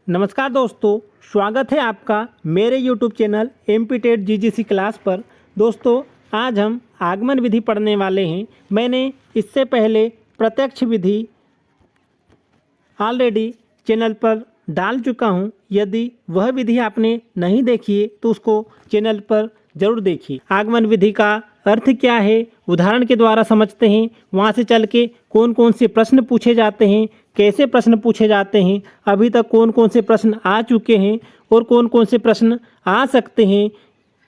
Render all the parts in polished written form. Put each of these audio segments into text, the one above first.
नमस्कार दोस्तों, स्वागत है आपका मेरे YouTube channel MP-TET GGC class पर। दोस्तों, आज हम आगमन विधि पढ़ने वाले हैं। मैंने इससे पहले प्रत्यक्ष विधि ऑलरेडी चैनल पर डाल चुका हूं। यदि वह विधि आपने नहीं देखी है तो उसको चैनल पर ज़रूर देखिए। आगमन विधि का अर्थ क्या है, उदाहरण के द्वारा समझते हैं। वहाँ से चल के कौन कौन से प्रश्न पूछे जाते हैं, कैसे प्रश्न पूछे जाते हैं, अभी तक कौन कौन से प्रश्न आ चुके हैं और कौन कौन से प्रश्न आ सकते हैं।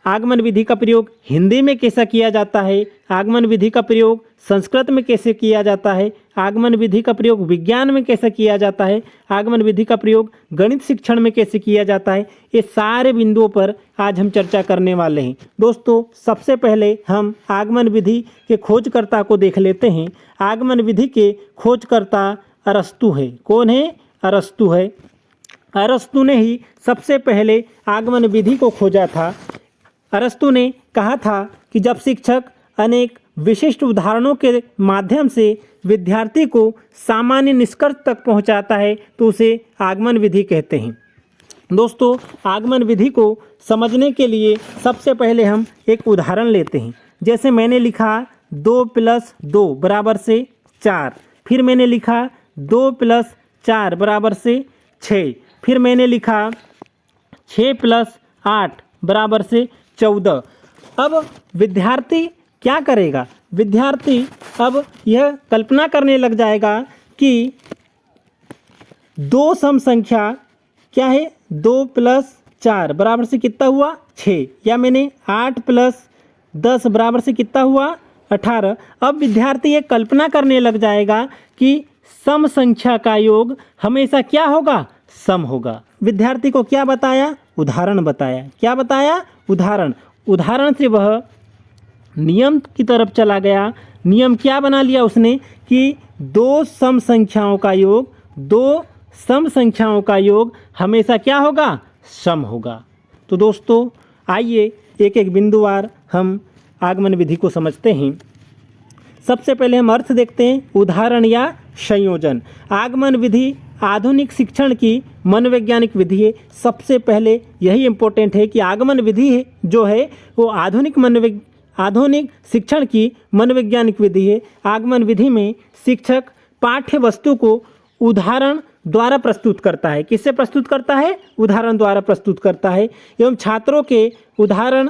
आगमन विधि का प्रयोग हिंदी में कैसा किया जाता है, आगमन विधि का प्रयोग संस्कृत में कैसे किया जाता है, आगमन विधि का प्रयोग विज्ञान में कैसे किया जाता है, आगमन विधि का प्रयोग गणित शिक्षण में कैसे किया जाता है, ये सारे बिंदुओं पर आज हम चर्चा करने वाले हैं। दोस्तों, सबसे पहले हम आगमन विधि के खोजकर्ता को देख लेते हैं। आगमन विधि के खोजकर्ता अरस्तु है। कौन है? अरस्तु है। अरस्तु ने ही सबसे पहले आगमन विधि को खोजा था। अरस्तु ने कहा था कि जब शिक्षक अनेक विशिष्ट उदाहरणों के माध्यम से विद्यार्थी को सामान्य निष्कर्ष तक पहुंचाता है तो उसे आगमन विधि कहते हैं। दोस्तों, आगमन विधि को समझने के लिए सबसे पहले हम एक उदाहरण लेते हैं। जैसे मैंने लिखा 2 + 2 = 4, फिर मैंने लिखा 2 + 4 = 6, फिर मैंने लिखा 6 + 8 = 14। अब विद्यार्थी क्या करेगा? विद्यार्थी अब यह कल्पना करने लग जाएगा कि दो सम संख्या क्या है, 2 + 4 = कितना हुआ? 6, या मैंने 8 + 10 = कितना हुआ? 18। अब विद्यार्थी ये कल्पना करने लग जाएगा कि सम संख्या का योग हमेशा क्या होगा? सम होगा। विद्यार्थी को क्या बताया? उदाहरण बताया। क्या बताया? उदाहरण। उदाहरण से वह नियम की तरफ चला गया। नियम क्या बना लिया उसने कि दो सम संख्याओं का योग हमेशा क्या होगा? सम होगा। तो दोस्तों, आइए एक एक बिंदुवार हम आगमन विधि को समझते हैं। सबसे पहले हम अर्थ देखते हैं, उदाहरण या संयोजन। आगमन विधि आधुनिक शिक्षण की मनोवैज्ञानिक विधि है। सबसे पहले यही इम्पोर्टेंट है कि आगमन विधि है जो है वो आधुनिक शिक्षण की मनोवैज्ञानिक विधि है। आगमन विधि में शिक्षक पाठ्य वस्तु को उदाहरण द्वारा प्रस्तुत करता है। किससे प्रस्तुत करता है? उदाहरण द्वारा प्रस्तुत करता है, एवं छात्रों के उदाहरण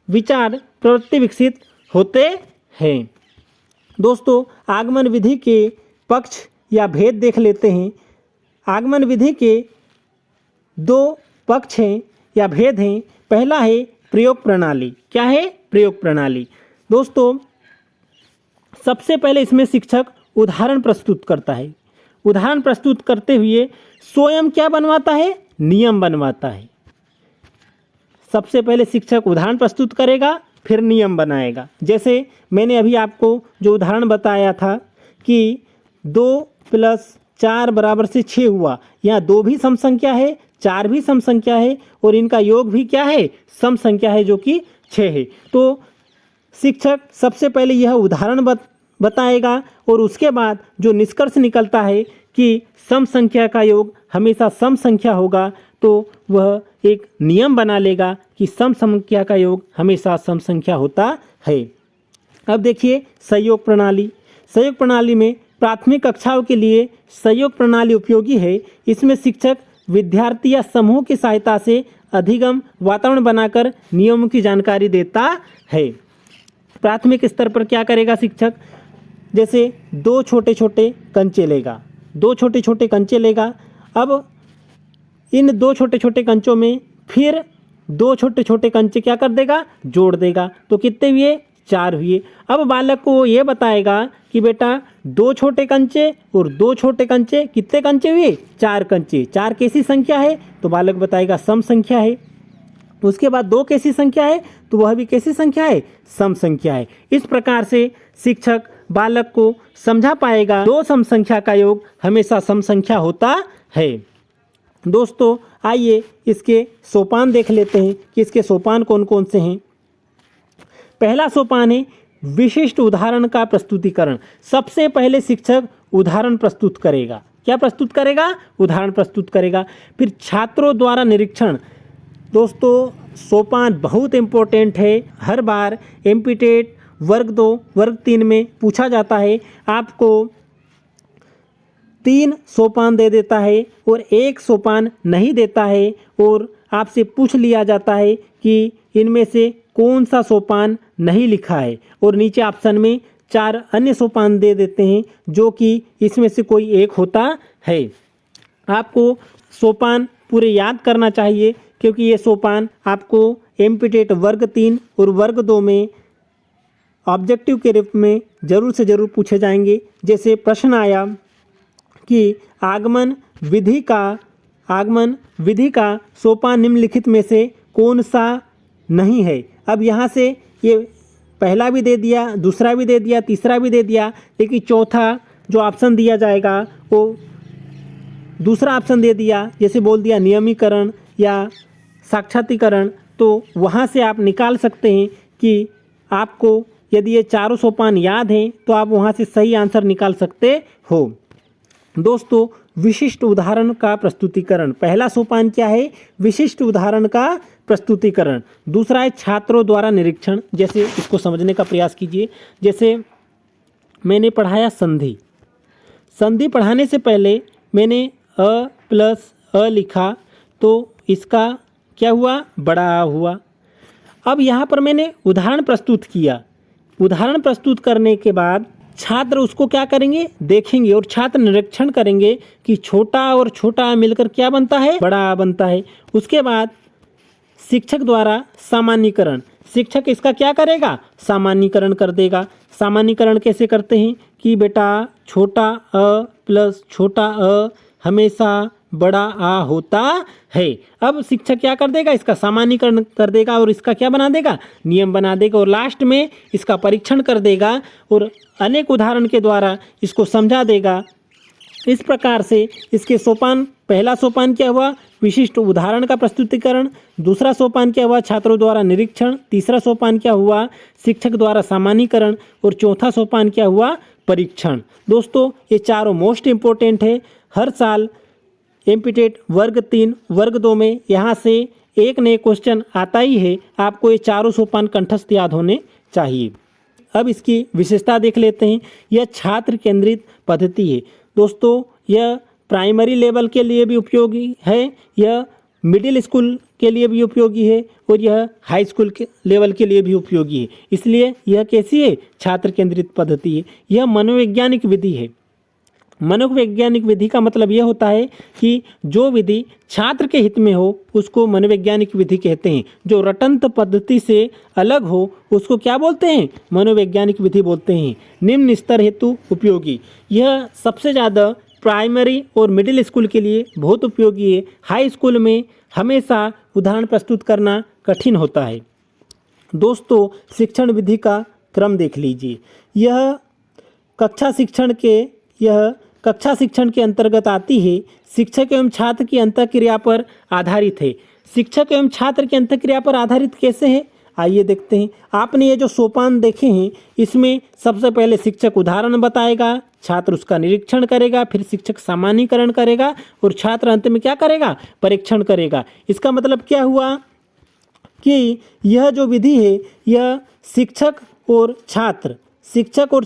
विचार प्रवृत्ति विकसित होते हैं। दोस्तों, आगमन विधि के पक्ष या भेद देख लेते हैं। आगमन विधि के 2 पक्ष हैं या भेद हैं। पहला है प्रयोग प्रणाली। क्या है? प्रयोग प्रणाली। दोस्तों, सबसे पहले इसमें शिक्षक उदाहरण प्रस्तुत करता है। उदाहरण प्रस्तुत करते हुए स्वयं क्या बनवाता है? नियम बनवाता है। सबसे पहले शिक्षक उदाहरण प्रस्तुत करेगा, फिर नियम बनाएगा। जैसे मैंने अभी आपको जो उदाहरण बताया था कि 2 + 4 = 6 हुआ। यहाँ 2 भी सम संख्या है, 4 भी सम संख्या है और इनका योग भी क्या है? सम संख्या है, जो कि 6 है। तो शिक्षक सबसे पहले यह उदाहरण बताएगा और उसके बाद जो निष्कर्ष निकलता है कि सम संख्या का योग हमेशा सम संख्या होगा, तो वह एक नियम बना लेगा कि सम संख्या का योग हमेशा सम संख्या होता है। अब देखिए सहयोग प्रणाली। सहयोग प्रणाली में प्राथमिक कक्षाओं के लिए सहयोग प्रणाली उपयोगी है। इसमें शिक्षक विद्यार्थी या समूह की सहायता से अधिगम वातावरण बनाकर नियमों की जानकारी देता है। प्राथमिक स्तर पर क्या करेगा शिक्षक? जैसे 2 छोटे छोटे कंचे लेगा, 2 छोटे छोटे कंचे लेगा। अब इन 2 छोटे छोटे कंचों में फिर 2 छोटे छोटे कंचे क्या कर देगा? जोड़ देगा। तो कितने हुए? 4 हुए। अब बालक को ये बताएगा कि बेटा 2 छोटे कंचे और 2 छोटे कंचे, कितने कंचे हुए? 4 कंचे। 4 कैसी संख्या है? तो बालक बताएगा सम संख्या है। उसके बाद 2 कैसी संख्या है? तो वह भी कैसी संख्या है? सम संख्या है। इस प्रकार से शिक्षक बालक को समझा पाएगा 2 सम संख्या का योग हमेशा सम संख्या होता है। दोस्तों, आइए इसके सोपान देख लेते हैं कि इसके सोपान कौन कौन से हैं। पहला सोपान है विशिष्ट उदाहरण का प्रस्तुतिकरण। सबसे पहले शिक्षक उदाहरण प्रस्तुत करेगा। क्या प्रस्तुत करेगा? उदाहरण प्रस्तुत करेगा। फिर छात्रों द्वारा निरीक्षण। दोस्तों सोपान बहुत इम्पोर्टेंट है, हर बार एमपीटेट वर्ग 2 वर्ग 3 में पूछा जाता है। आपको 3 सोपान दे देता है और 1 सोपान नहीं देता है और आपसे पूछ लिया जाता है कि इनमें से कौन सा सोपान नहीं लिखा है, और नीचे ऑप्शन में 4 अन्य सोपान दे देते हैं जो कि इसमें से कोई एक होता है। आपको सोपान पूरे याद करना चाहिए क्योंकि ये सोपान आपको एमपीटेट वर्ग 3 और वर्ग 2 में ऑब्जेक्टिव के रूप में ज़रूर से ज़रूर पूछे जाएंगे। जैसे प्रश्न आया कि आगमन विधि का सोपान निम्नलिखित में से कौन सा नहीं है। अब यहाँ से ये पहला भी दे दिया, दूसरा भी दे दिया, तीसरा भी दे दिया, लेकिन चौथा जो ऑप्शन दिया जाएगा वो दूसरा ऑप्शन दे दिया, जैसे बोल दिया नियमीकरण या साक्षात्तीकरण। तो वहाँ से आप निकाल सकते हैं कि आपको यदि ये चारों सोपान याद हैं तो आप वहाँ से सही आंसर निकाल सकते हो। दोस्तों विशिष्ट उदाहरण का प्रस्तुतिकरण। पहला सोपान क्या है? विशिष्ट उदाहरण का प्रस्तुतिकरण। दूसरा है छात्रों द्वारा निरीक्षण। जैसे इसको समझने का प्रयास कीजिए। जैसे मैंने पढ़ाया संधि। संधि पढ़ाने से पहले मैंने अ प्लस अ लिखा तो इसका क्या हुआ? बड़ा आ हुआ। अब यहाँ पर मैंने उदाहरण प्रस्तुत किया। उदाहरण प्रस्तुत करने के बाद छात्र उसको क्या करेंगे? देखेंगे और छात्र निरीक्षण करेंगे कि छोटा और छोटा मिलकर क्या बनता है? बड़ा बनता है। उसके बाद शिक्षक द्वारा सामान्यीकरण। शिक्षक इसका क्या करेगा? सामान्यीकरण कर देगा। सामान्यीकरण कैसे करते हैं कि बेटा छोटा अ प्लस छोटा अ हमेशा बड़ा आ होता है। अब शिक्षक क्या कर देगा? इसका सामान्यीकरण कर देगा और इसका क्या बना देगा? नियम बना देगा और लास्ट में इसका परीक्षण कर देगा और अनेक उदाहरण के द्वारा इसको समझा देगा। इस प्रकार से इसके सोपान, पहला सोपान क्या हुआ? विशिष्ट उदाहरण का प्रस्तुतिकरण। दूसरा सोपान क्या हुआ? छात्रों द्वारा निरीक्षण। तीसरा सोपान क्या हुआ? शिक्षक द्वारा सामान्यीकरण। और चौथा सोपान क्या हुआ? परीक्षण। दोस्तों ये चारों मोस्ट इम्पोर्टेंट है। हर साल एमपीटेट वर्ग 3 वर्ग 2 में यहाँ से एक नए क्वेश्चन आता ही है। आपको ये चारों सोपान कंठस्थ याद होने चाहिए। अब इसकी विशेषता देख लेते हैं। यह छात्र केंद्रित पद्धति है। दोस्तों यह प्राइमरी लेवल के लिए भी उपयोगी है, यह मिडिल स्कूल के लिए भी उपयोगी है और यह हाई स्कूल के लेवल के लिए भी उपयोगी है। इसलिए यह कैसी है? छात्र केंद्रित पद्धति है। यह मनोवैज्ञानिक विधि है। मनोवैज्ञानिक विधि का मतलब यह होता है कि जो विधि छात्र के हित में हो उसको मनोवैज्ञानिक विधि कहते हैं। जो रटंत पद्धति से अलग हो उसको क्या बोलते हैं? मनोवैज्ञानिक विधि बोलते हैं। निम्न स्तर हेतु उपयोगी। यह सबसे ज़्यादा प्राइमरी और मिडिल स्कूल के लिए बहुत उपयोगी है। हाई स्कूल में हमेशा उदाहरण प्रस्तुत करना कठिन होता है। दोस्तों शिक्षण विधि का क्रम देख लीजिए। यह कक्षा शिक्षण के अंतर्गत आती है। शिक्षक एवं छात्र की अंतःक्रिया पर आधारित है। शिक्षक एवं छात्र की अंतःक्रिया पर आधारित कैसे है? आइए देखते हैं। आपने ये जो सोपान देखे हैं इसमें सबसे पहले शिक्षक उदाहरण बताएगा, छात्र उसका निरीक्षण करेगा, फिर शिक्षक सामान्यीकरण करेगा और छात्र अंत में क्या करेगा? परीक्षण करेगा। इसका मतलब क्या हुआ कि यह जो विधि है यह शिक्षक और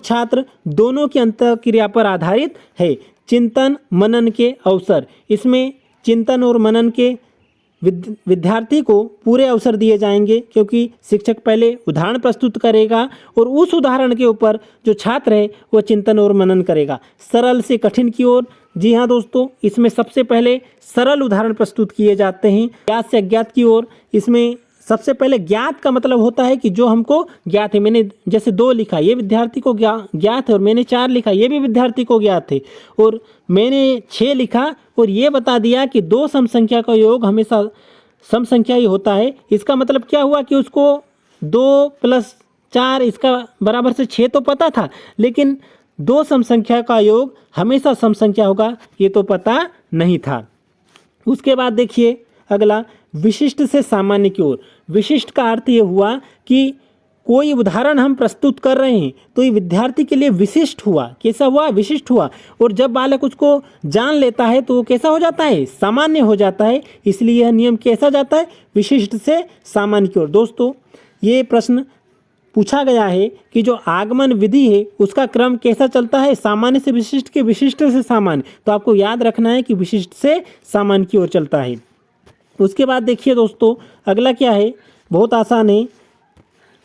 छात्र दोनों की अंतःक्रिया पर आधारित है। चिंतन मनन के अवसर। इसमें चिंतन और मनन के विद्यार्थी को पूरे अवसर दिए जाएंगे क्योंकि शिक्षक पहले उदाहरण प्रस्तुत करेगा और उस उदाहरण के ऊपर जो छात्र है वह चिंतन और मनन करेगा। सरल से कठिन की ओर। जी हाँ दोस्तों, इसमें सबसे पहले सरल उदाहरण प्रस्तुत किए जाते हैं। ज्ञात से अज्ञात की ओर। इसमें सबसे पहले ज्ञात का मतलब होता है कि जो हमको ज्ञात है। मैंने जैसे 2 लिखा, ये विद्यार्थी को ज्ञात है, और मैंने 4 लिखा, ये भी विद्यार्थी को ज्ञात है, और मैंने 6 लिखा और ये बता दिया कि 2 सम संख्या का योग हमेशा सम संख्या ही होता है। इसका मतलब क्या हुआ कि उसको 2 + 4 इसका बराबर से 6 तो पता था, लेकिन 2 सम संख्या का योग हमेशा सम संख्या होगा ये तो पता नहीं था। उसके बाद देखिए अगला, विशिष्ट से सामान्य की ओर। विशिष्ट का अर्थ ये हुआ कि कोई उदाहरण हम प्रस्तुत कर रहे हैं तो ये विद्यार्थी के लिए विशिष्ट हुआ। कैसा हुआ? विशिष्ट हुआ। और जब बालक उसको जान लेता है तो वो कैसा हो जाता है? सामान्य हो जाता है। इसलिए यह नियम कैसा जाता है? विशिष्ट से सामान्य की ओर। दोस्तों, ये प्रश्न पूछा गया है कि जो आगमन विधि है उसका क्रम कैसा चलता है? सामान्य से विशिष्ट के विशिष्ट से सामान्य। तो आपको याद रखना है कि विशिष्ट से सामान्य की ओर चलता है। उसके बाद देखिए दोस्तों, अगला क्या है? बहुत आसान है।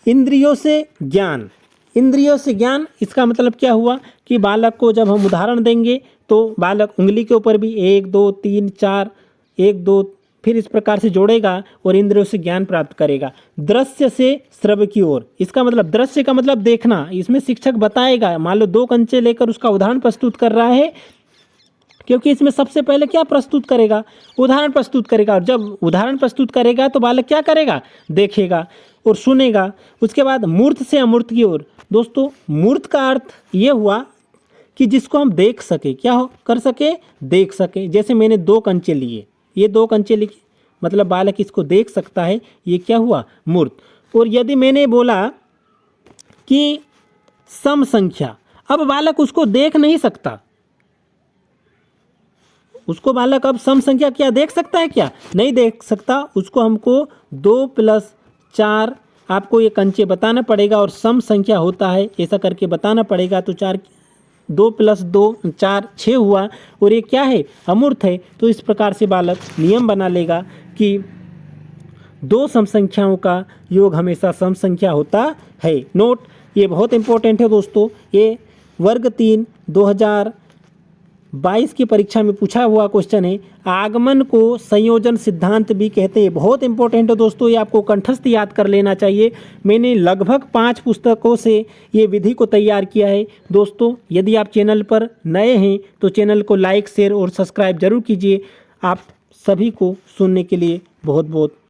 इंद्रियों से ज्ञान। इंद्रियों से ज्ञान, इसका मतलब क्या हुआ कि बालक को जब हम उदाहरण देंगे तो बालक उंगली के ऊपर भी 1 2 3 4 1 2 फिर इस प्रकार से जोड़ेगा और इंद्रियों से ज्ञान प्राप्त करेगा। दृश्य से श्रव्य की ओर, इसका मतलब दृश्य का मतलब देखना। इसमें शिक्षक बताएगा, मान लो 2 कंचे लेकर उसका उदाहरण प्रस्तुत कर रहा है, क्योंकि इसमें सबसे पहले क्या प्रस्तुत करेगा? उदाहरण प्रस्तुत करेगा। और जब उदाहरण प्रस्तुत करेगा तो बालक क्या करेगा? देखेगा और सुनेगा। उसके बाद मूर्त से अमूर्त की ओर। दोस्तों, मूर्त का अर्थ ये हुआ कि जिसको हम देख सके, कर सके? देख सके। जैसे मैंने 2 कंचे लिए, ये 2 कंचे लिए, मतलब बालक इसको देख सकता है, ये क्या हुआ? मूर्त। और यदि मैंने बोला कि सम संख्या, अब बालक उसको देख नहीं सकता। उसको बालक अब सम संख्या क्या देख सकता है? क्या नहीं देख सकता। उसको हमको 2 + 4 आपको ये कंचे बताना पड़ेगा और सम संख्या होता है, ऐसा करके बताना पड़ेगा। तो 2 + 2 4 6 हुआ और ये क्या है? अमूर्त है। तो इस प्रकार से बालक नियम बना लेगा कि 2 सम संख्याओं का योग हमेशा सम संख्या होता है। नोट, ये बहुत इंपॉर्टेंट है दोस्तों। ये वर्ग 3 2022 की परीक्षा में पूछा हुआ क्वेश्चन है। आगमन को संयोजन सिद्धांत भी कहते हैं। बहुत इंपॉर्टेंट है दोस्तों, ये आपको कंठस्थ याद कर लेना चाहिए। मैंने लगभग 5 पुस्तकों से ये विधि को तैयार किया है। दोस्तों, यदि आप चैनल पर नए हैं तो चैनल को लाइक, शेयर और सब्सक्राइब जरूर कीजिए। आप सभी को सुनने के लिए बहुत बहुत